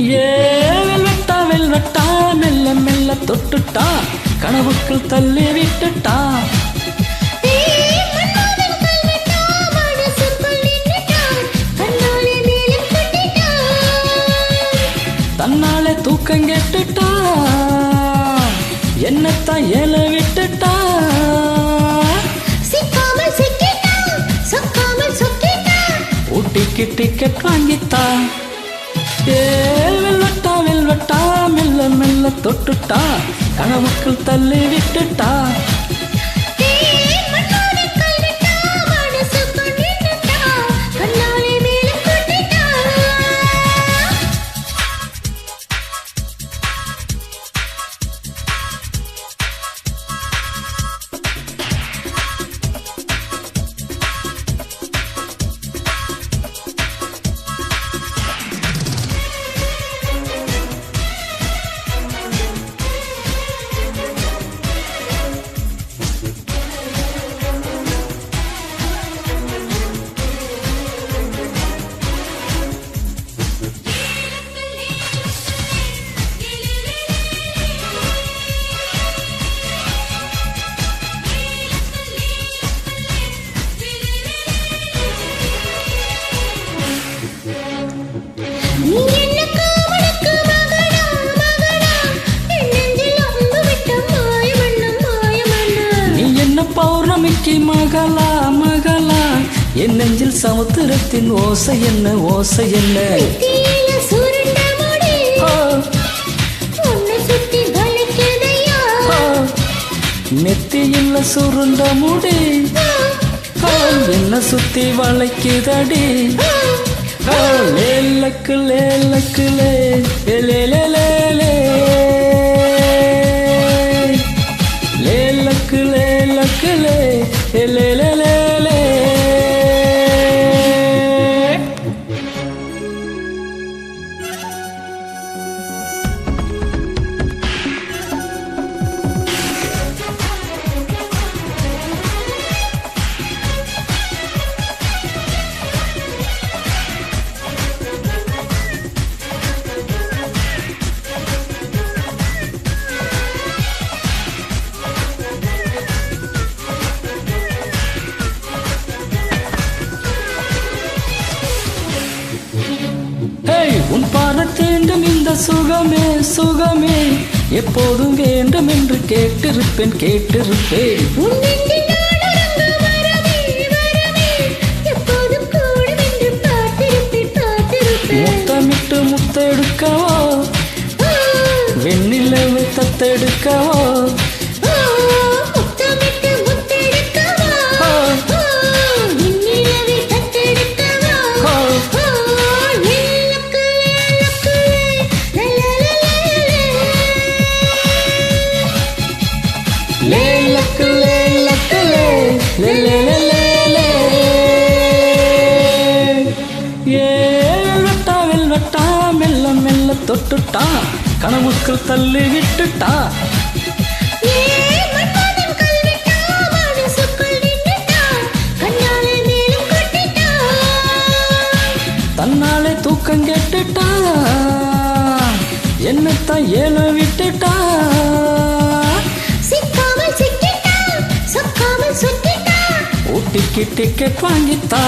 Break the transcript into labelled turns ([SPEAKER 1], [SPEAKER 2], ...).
[SPEAKER 1] ஏ வெல்வெட்டா வெல்வெட்டா மெல்ல மெல்ல தொட்டுட்டா கனவுக்குள் தள்ளி விட்டுட்டா தன்னாலே தூக்கம் கெட்டுட்டா என்னத்தான் ஏல விட்டுட்டா ஊட்டிக்கு டிக்கெட் வாங்கித்தா ஏ வெல்வெட்டா வெல்வெட்டா மெல்ல மெல்ல தொட்டுட்டா கனவுக்குள் தள்ளி விட்டுட்டா பௌர்ணமிக்கு மகளா மகளா என் நெஞ்சில் சமுத்திரத்தின் ஓசை என்ன ஓசை என்ன நெத்தியில் சுருண்ட முடி என்ன சுத்தி வளைக்குதடி லேலக்கு லேலக்கு லே லேலக்கு லேலக்கு லே லே உன் பாரத்தேண்டும் இந்த சுகமே சுகமே எப்போதும் வேண்டும் என்று கேட்டிருப்பேன் கேட்டிருப்பேன் முத்தமிட்டு முத்தெடுக்கவோ வெண்ணிலவு தத்தெடுக்கவோ லேலக்கு லேலக்கு லே ஏ வெல்வெட்டா வெல்வெட்டா மெல்ல மெல்ல தொட்டுட்டா கனவுக்குள் தள்ளி விட்டுட்டா தன்னாலே தூக்கம் கெட்டுட்டா என்னத்தான் ஏல விட்டுட்டா ஊட்டிக்கு டிக்கெட் வாங்கித்தா